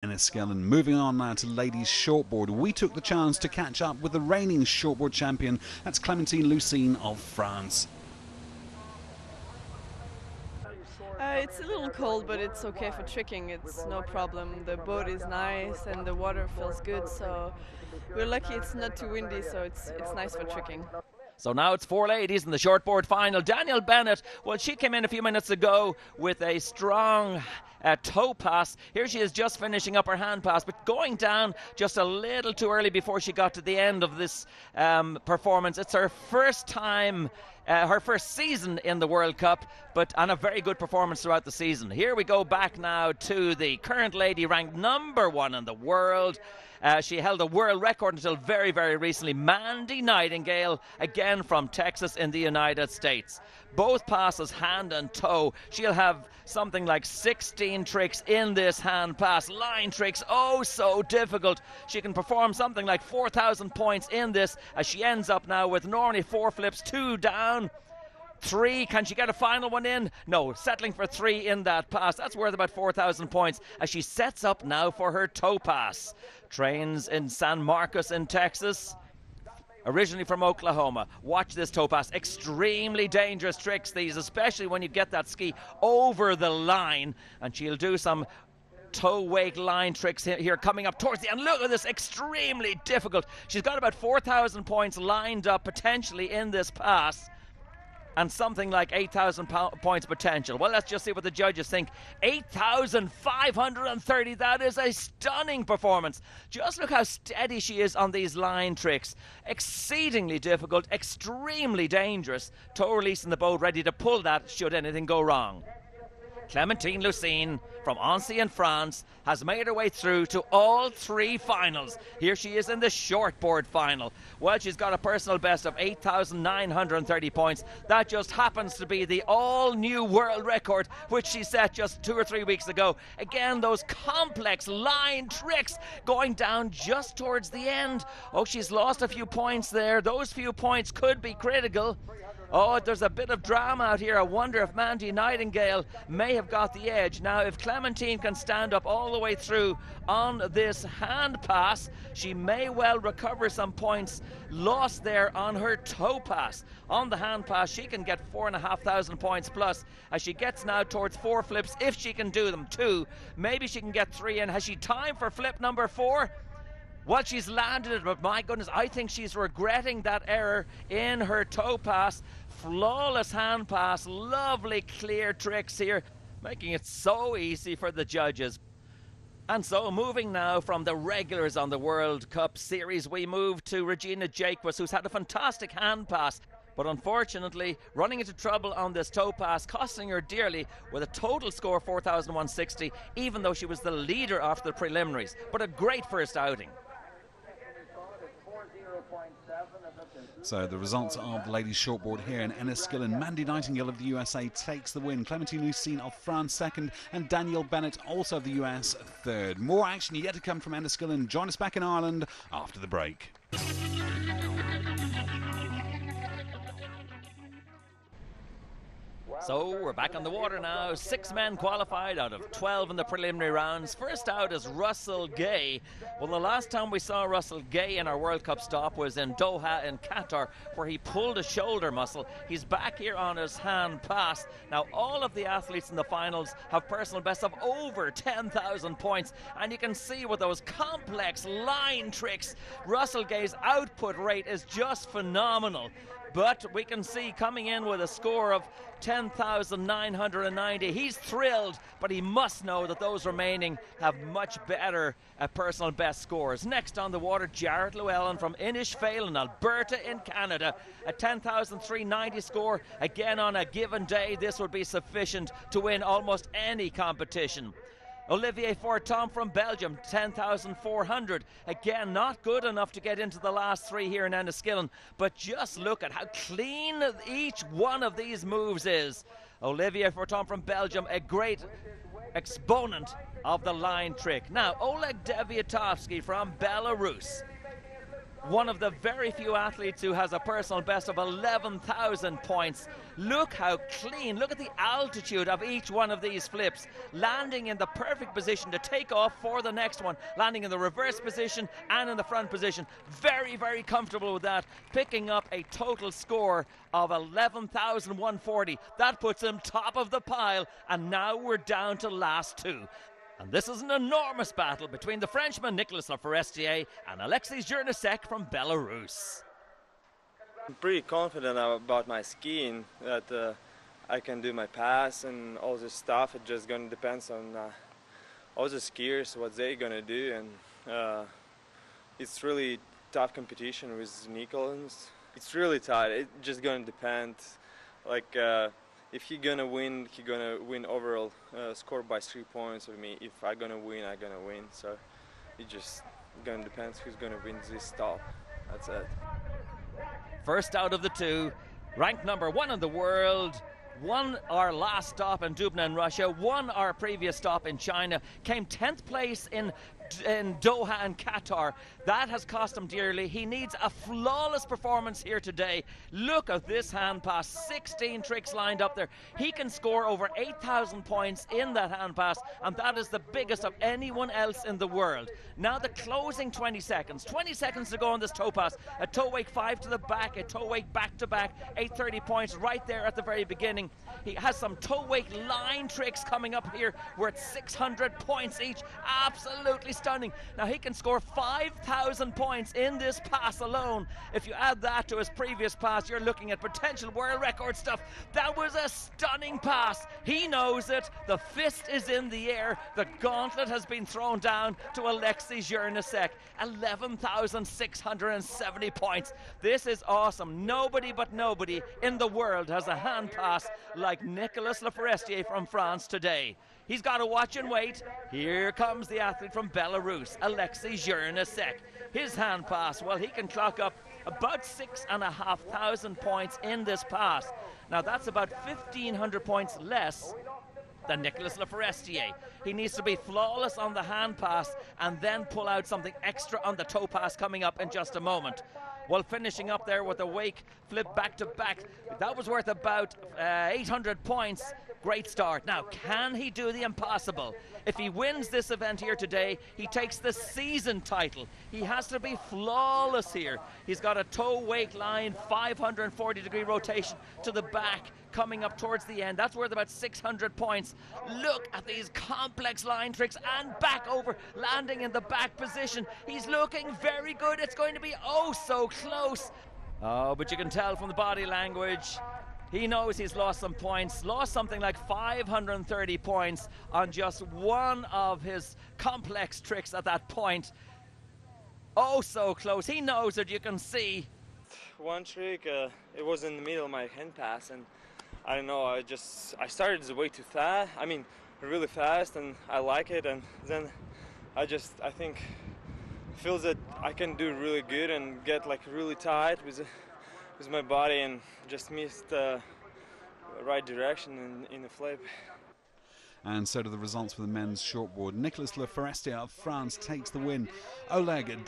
Enniskillen. Moving on now to ladies shortboard. We took the chance to catch up with the reigning shortboard champion. That's Clémentine Lucine of France. It's a little cold, but it's okay for tricking. It's no problem. The boat is nice and the water feels good, so we're lucky it's not too windy, so it's nice for tricking. So now it's four ladies in the shortboard final. Danielle Bennett, well, she came in a few minutes ago with a strong toe pass. Here she is just finishing up her hand pass, but going down just a little too early before she got to the end of this performance. It's her first time, her first season in the World Cup, and a very good performance throughout the season. Here we go back now to the current lady ranked #1 in the world. She held a world record until very, very recently. Mandy Nightingale, again from Texas in the United States. Both passes hand and toe. She'll have something like 16 tricks in this hand pass. Line tricks, oh so difficult. She can perform something like 4,000 points in this as she ends up now with normally 4 flips, 2 down. 3, can she get a final one in? No, settling for 3 in that pass. That's worth about 4,000 points as she sets up now for her toe pass. Trains in San Marcos in Texas, originally from Oklahoma. Watch this toe pass. Extremely dangerous tricks these, especially when you get that ski over the line. And she'll do some toe wake line tricks here coming up towards the end. Look at this, extremely difficult. She's got about 4,000 points lined up potentially in this pass, and something like 8,000 points potential. Well, let's just see what the judges think. 8,530, that is a stunning performance. Just look how steady she is on these line tricks. Exceedingly difficult, extremely dangerous. Toe release in the boat, ready to pull that should anything go wrong. Clémentine Lucine from Enniskillen in France has made her way through to all 3 finals. Here she is in the shortboard final. Well, she's got a personal best of 8,930 points. That just happens to be the all-new world record, which she set just 2 or 3 weeks ago. Again, those complex line tricks going down just towards the end. Oh, she's lost a few points there. Those few points could be critical. Oh, there's a bit of drama out here. I wonder if Mandy Nightingale may have got the edge. Now, if Clémentine can stand up all the way through on this hand pass, she may well recover some points lost there on her toe pass. On the hand pass, she can get 4,500 points plus as she gets now towards 4 flips, if she can do them. 2, maybe she can get 3 in. Has she time for flip number 4? Well, she's landed it, but my goodness, I think she's regretting that error in her toe pass. Flawless hand pass, lovely clear tricks here, making it so easy for the judges. And so, moving now from the regulars on the World Cup Series, we move to Regina Jacques, who's had a fantastic hand pass, but unfortunately running into trouble on this toe pass, costing her dearly with a total score of 4,160, even though she was the leader after the preliminaries. But a great first outing. So the results of the ladies shortboard here in Enniskillen. Mandy Nightingale of the USA takes the win. Clémentine Lucine of France second, and Danielle Bennett, also of the US, third. More action yet to come from Enniskillen. Join us back in Ireland after the break. So we're back on the water now. 6 men qualified out of 12 in the preliminary rounds. First out is Russell Gay. Well, the last time we saw Russell Gay in our World Cup stop was in Doha in Qatar, where he pulled a shoulder muscle. He's back here on his hand pass. Now, all of the athletes in the finals have personal bests of over 10,000 points, and you can see with those complex line tricks, Russell Gay's output rate is just phenomenal. But we can see coming in with a score of 10,990. He's thrilled, but he must know that those remaining have much better personal best scores. Next on the water, Jarrett Llewellyn from Enniskillen, Alberta in Canada. A 10,390 score. Again, on a given day, this would be sufficient to win almost any competition. Olivier Fortin from Belgium, 10,400. Again, not good enough to get into the last 3 here in Enniskillen, but just look at how clean each one of these moves is. Olivier Fortin from Belgium, a great exponent of the line trick. Now, Oleg Deviatovsky from Belarus. one of the very few athletes who has a personal best of 11,000 points. Look how clean, look at the altitude of each one of these flips, landing in the perfect position to take off for the next one, landing in the reverse position and in the front position. Very, very comfortable with that, picking up a total score of 11,140. That puts him top of the pile, and now we're down to last two. And this is an enormous battle between the Frenchman Nicolas Forestier and Alexis Jernasek from Belarus. I'm pretty confident about my skiing, that I can do my pass and all this stuff. It just gonna depends on all the skiers, what they're gonna do, and it's really tough competition with Enniskillen. It's really tight. It's just gonna depend. Like if he's gonna win overall score by 3 points of me. If I'm gonna win, I'm gonna win. So it just gonna depend who's gonna win this stop. That's it. First out of the two, ranked number 1 in the world, won our last stop in Dubna in Russia, won our previous stop in China, came 10th place in Doha and Qatar. That has cost him dearly. He needs a flawless performance here today. Look at this hand pass, 16 tricks lined up there. He can score over 8,000 points in that hand pass, and that is the biggest of anyone else in the world. Now the closing 20 seconds to go on this toe pass. A toe wake 5 to the back, a toe wake back to back, 830 points right there at the very beginning. He has some toe wake line tricks coming up here worth 600 points each. Absolutely stunning. Now he can score 5,000 points in this pass alone. If you add that to his previous pass, you're looking at potential world record stuff. That was a stunning pass. He knows it. The fist is in the air. The gauntlet has been thrown down to Alexis Jernasek. 11,670 points. This is awesome. Nobody but nobody in the world has a hand pass like Nicolas Forestier from France today. He's got to watch and wait. Here comes the athlete from Belarus, Alexis Jernasek. His hand pass, well, he can clock up about 6,500 points in this pass. Now that's about 1,500 points less than Nicolas Forestier. He needs to be flawless on the hand pass and then pull out something extra on the toe pass coming up in just a moment. Well, finishing up there with a wake flip back to back, that was worth about 800 points. Great start. Now, can he do the impossible? If he wins this event here today, he takes the season title. He has to be flawless here. He's got a toe wake line, 540-degree rotation to the back, coming up towards the end. That's worth about 600 points. Look at these complex line tricks and back over, landing in the back position. He's looking very good. It's going to be oh so close. Oh, but you can tell from the body language, he knows he's lost some points, lost something like 530 points on just one of his complex tricks at that point. Oh, so close. He knows it, you can see. One trick, it was in the middle of my hand pass, and I don't know, I started way too fast. I mean, really fast, and I like it, and then I think feels that I can do really good and get like really tight with my body, and just missed the right direction in the flip. And so do the results for the men's shortboard. Nicolas Forestier of France takes the win. Oleg